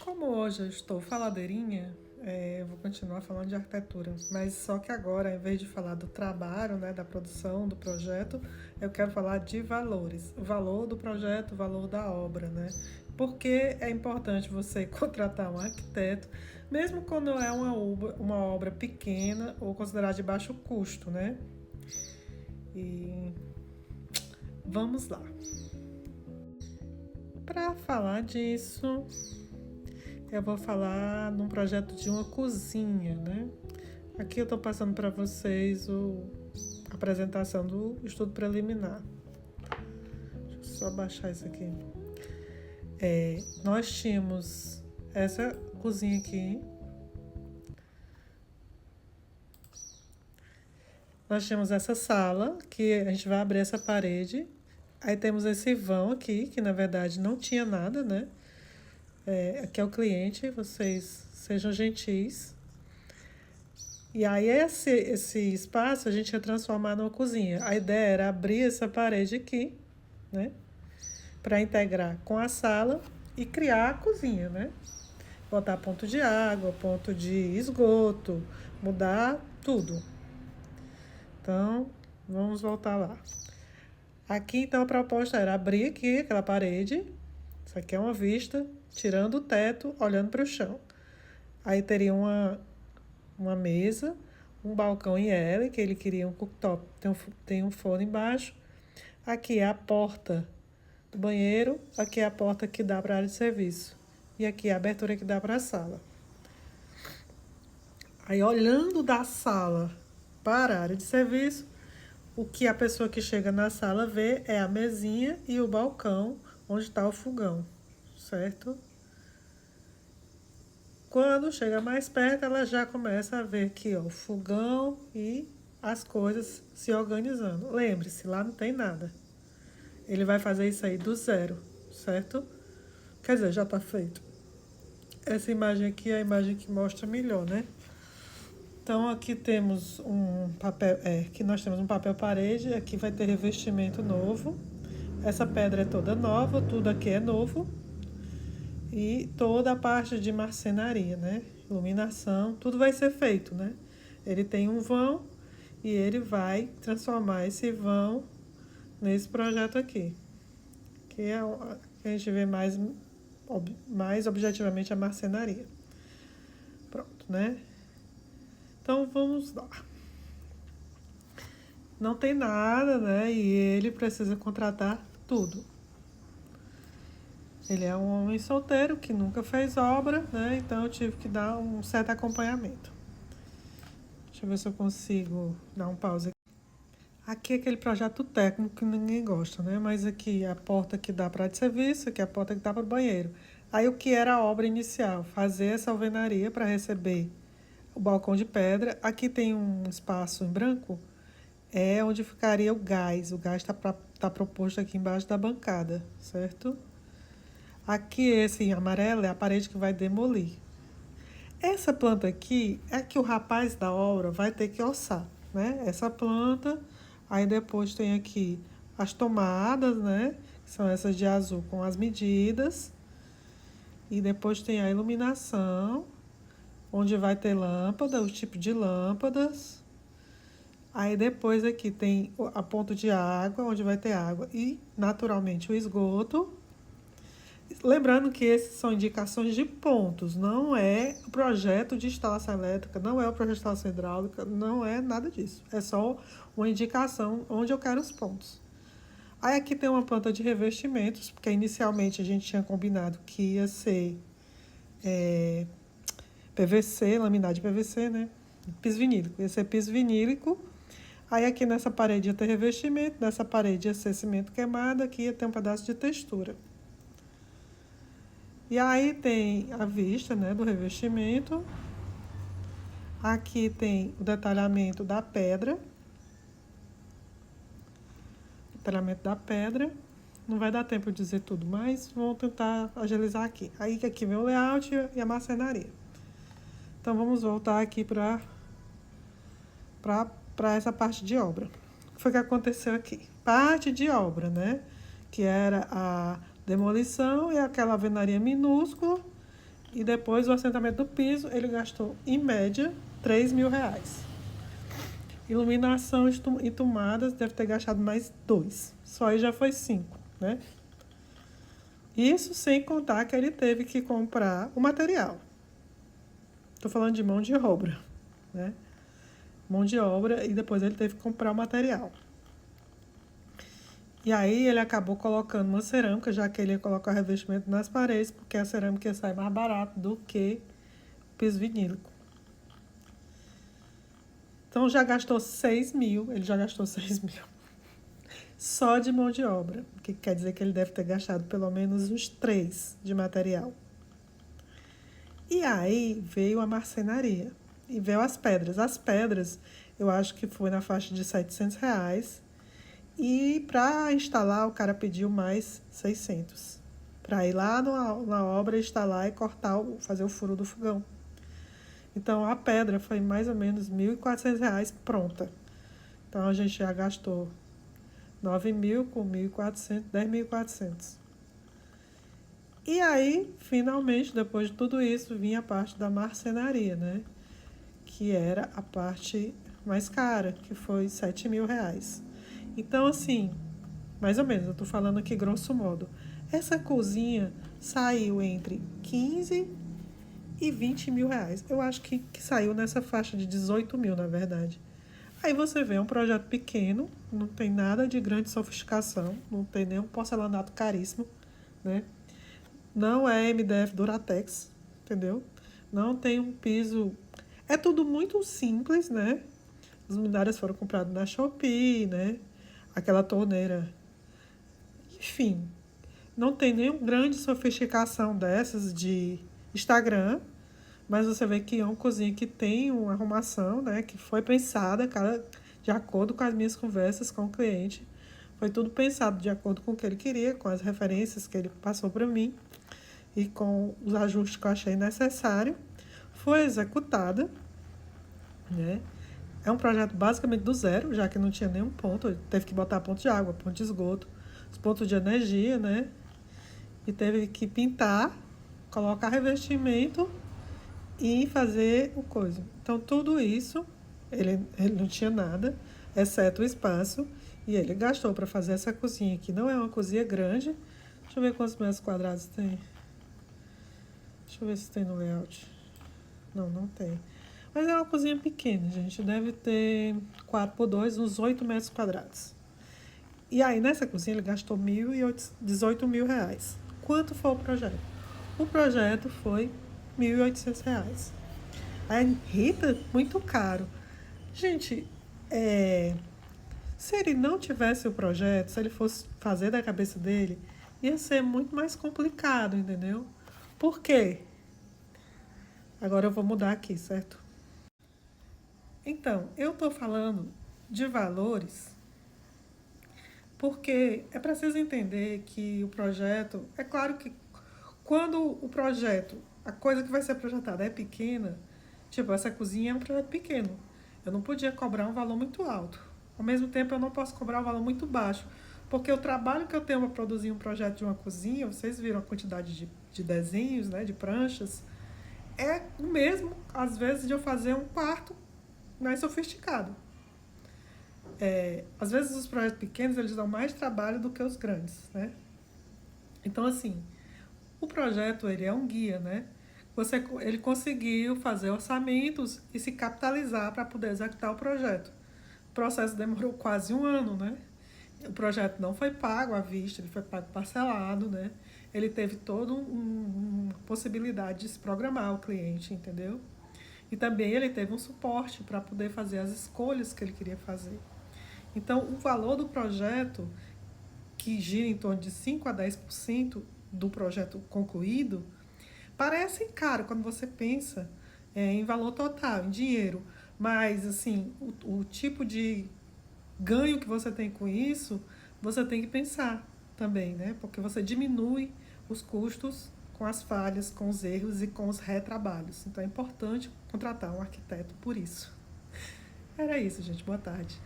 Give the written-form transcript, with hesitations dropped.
Como hoje eu estou faladeirinha, eu vou continuar falando de arquitetura, mas só que agora, em vez de falar do trabalho, né, da produção, do projeto, eu quero falar de valores. O valor do projeto, o valor da obra, né? Porque é importante você contratar um arquiteto, mesmo quando é uma obra pequena ou considerada de baixo custo, né? E vamos lá. Para falar disso, eu vou falar num projeto de uma cozinha, né? Aqui eu estou passando para vocês a apresentação do estudo preliminar. Deixa eu só baixar isso aqui. Nós tínhamos essa cozinha aqui. Nós tínhamos essa sala, que a gente vai abrir essa parede. Aí temos esse vão aqui, que na verdade não tinha nada, né? Aqui é o cliente, vocês sejam gentis. E aí esse espaço a gente ia transformar numa cozinha. A ideia era abrir essa parede aqui, né? Para integrar com a sala e criar a cozinha, né? Botar ponto de água, ponto de esgoto, mudar tudo. Então, vamos voltar lá. Aqui, então, a proposta era abrir aqui aquela parede. Isso aqui é uma vista, tirando o teto, olhando para o chão. Aí teria uma mesa, um balcão em L, que ele queria um cooktop, tem um forno embaixo. Aqui é a porta do banheiro, aqui é a porta que dá para a área de serviço. E aqui é a abertura que dá para a sala. Aí, olhando da sala para a área de serviço, o que a pessoa que chega na sala vê é a mesinha e o balcão onde está o fogão, certo? Quando chega mais perto, ela já começa a ver aqui, ó, o fogão e as coisas se organizando. Lembre-se, lá não tem nada. Ele vai fazer isso aí do zero, certo? Quer dizer, já está feito. Essa imagem aqui é a imagem que mostra melhor, né? Então, aqui temos um papel, aqui nós temos um papel parede, aqui vai ter revestimento novo. Essa pedra é toda nova, tudo aqui é novo. E toda a parte de marcenaria, né? Iluminação, tudo vai ser feito, né? Ele tem um vão e ele vai transformar esse vão nesse projeto aqui. Que é que a gente vê mais objetivamente a marcenaria. Pronto, né? Então, vamos lá. Não tem nada, né? E ele precisa contratar tudo. Ele é um homem solteiro que nunca fez obra, né? Então eu tive que dar um certo acompanhamento. Deixa eu ver se eu consigo dar um pause aqui. Aqui é aquele projeto técnico que ninguém gosta, né? Mas aqui é a porta que dá para de serviço, aqui é a porta que dá para o banheiro. Aí o que era a obra inicial? Fazer essa alvenaria para receber o balcão de pedra. Aqui tem um espaço em branco, é onde ficaria o gás. O gás tá proposto aqui embaixo da bancada, certo? Aqui esse em amarelo é a parede que vai demolir. Essa planta aqui é que o rapaz da obra vai ter que orçar, né? Essa planta, aí depois tem aqui as tomadas, né? Que são essas de azul com as medidas. E depois tem a iluminação, onde vai ter lâmpada, o tipo de lâmpadas. Aí depois aqui tem a ponto de água, onde vai ter água e naturalmente o esgoto. Lembrando que esses são indicações de pontos, não é o projeto de instalação elétrica, não é o projeto de instalação hidráulica, não é nada disso. É só uma indicação onde eu quero os pontos. Aí aqui tem uma planta de revestimentos, porque inicialmente a gente tinha combinado que ia ser PVC, laminar de PVC, né? Piso vinílico, ia ser piso vinílico. Aí aqui nessa parede ia ter revestimento, nessa parede ia ser cimento queimado, aqui ia ter um pedaço de textura. E aí tem a vista, né, do revestimento. Aqui tem o detalhamento da pedra. Detalhamento da pedra. Não vai dar tempo de dizer tudo, mas vamos tentar agilizar aqui. Aí aqui vem o layout e a marcenaria. Então vamos voltar aqui para essa parte de obra. O que foi que aconteceu aqui? Parte de obra, né? Que era a demolição e aquela alvenaria minúscula. E depois o assentamento do piso, ele gastou, em média, R$ 3.000. Iluminação e tomadas, deve ter gastado mais 2. Só aí já foi 5, né? Isso sem contar que ele teve que comprar o material. Estou falando de mão de obra, né? Mão de obra, e depois ele teve que comprar o material. E aí ele acabou colocando uma cerâmica, já que ele ia colocar revestimento nas paredes, porque a cerâmica sai mais barato do que o piso vinílico. Então já gastou 6 mil, ele já gastou 6 mil só de mão de obra, o que quer dizer que ele deve ter gastado pelo menos uns 3 de material. E aí veio a marcenaria e veio as pedras. As pedras, eu acho que foi na faixa de R$ 700. E para instalar, o cara pediu mais 600. Para ir lá na obra, instalar e cortar, fazer o furo do fogão. Então, a pedra foi mais ou menos R$ 1.400 pronta. Então, a gente já gastou 9 mil com 1.400, 10.400. E aí, finalmente, depois de tudo isso, vinha a parte da marcenaria, né? Que era a parte mais cara, que foi R$ 7.000. Então, assim, mais ou menos, eu tô falando aqui grosso modo. Essa cozinha saiu entre 15 e 20 mil reais. Eu acho que saiu nessa faixa de 18 mil, na verdade. Aí você vê, é um projeto pequeno, não tem nada de grande sofisticação, não tem nenhum porcelanato caríssimo, né? Não é MDF Duratex, entendeu? Não tem um piso... É tudo muito simples, né? As luminárias foram compradas na Shopee, né? Aquela torneira. Enfim, não tem nenhuma grande sofisticação dessas de Instagram, mas você vê que é uma cozinha que tem uma arrumação, né? Que foi pensada, cara, de acordo com as minhas conversas com o cliente. Foi tudo pensado de acordo com o que ele queria, com as referências que ele passou para mim e com os ajustes que eu achei necessário. Foi executada, né? É um projeto basicamente do zero, já que não tinha nenhum ponto. Teve que botar ponto de água, ponto de esgoto, os pontos de energia, né? E teve que pintar, colocar revestimento e fazer o coisa. Então, tudo isso, ele não tinha nada, exceto o espaço. E ele gastou para fazer essa cozinha, que não é uma cozinha grande. Deixa eu ver quantos metros quadrados tem. Deixa eu ver se tem no layout. Não, não tem. Mas é uma cozinha pequena, gente. Deve ter 4x2, uns 8 metros quadrados. E aí, nessa cozinha, ele gastou 18 mil reais. Quanto foi o projeto? O projeto foi R$ 1.800. Aí, Rita, muito caro. Gente, se ele não tivesse o projeto, se ele fosse fazer da cabeça dele, ia ser muito mais complicado, entendeu? Por quê? Agora eu vou mudar aqui, certo? Então, eu estou falando de valores porque é preciso entender que o projeto... É claro que quando o projeto, a coisa que vai ser projetada é pequena, tipo, essa cozinha é um projeto pequeno. Eu não podia cobrar um valor muito alto. Ao mesmo tempo, eu não posso cobrar um valor muito baixo. Porque o trabalho que eu tenho para produzir um projeto de uma cozinha, vocês viram a quantidade de desenhos, né, de pranchas, é o mesmo, às vezes, de eu fazer um quarto mais sofisticado. Às vezes os projetos pequenos eles dão mais trabalho do que os grandes, né? Então, assim, o projeto ele é um guia, né? Ele conseguiu fazer orçamentos e se capitalizar para poder executar o projeto. O processo demorou quase um ano, né? O projeto não foi pago à vista, ele foi pago parcelado, né? Ele teve toda uma possibilidade de se programar o cliente, entendeu? E também ele teve um suporte para poder fazer as escolhas que ele queria fazer. Então, o valor do projeto, que gira em torno de 5 a 10% do projeto concluído, parece caro quando você pensa em valor total, em dinheiro. Mas, assim, o tipo de ganho que você tem com isso, você tem que pensar também, né? Porque você diminui os custos com as falhas, com os erros e com os retrabalhos. Então, é importante contratar um arquiteto por isso. Era isso, gente. Boa tarde.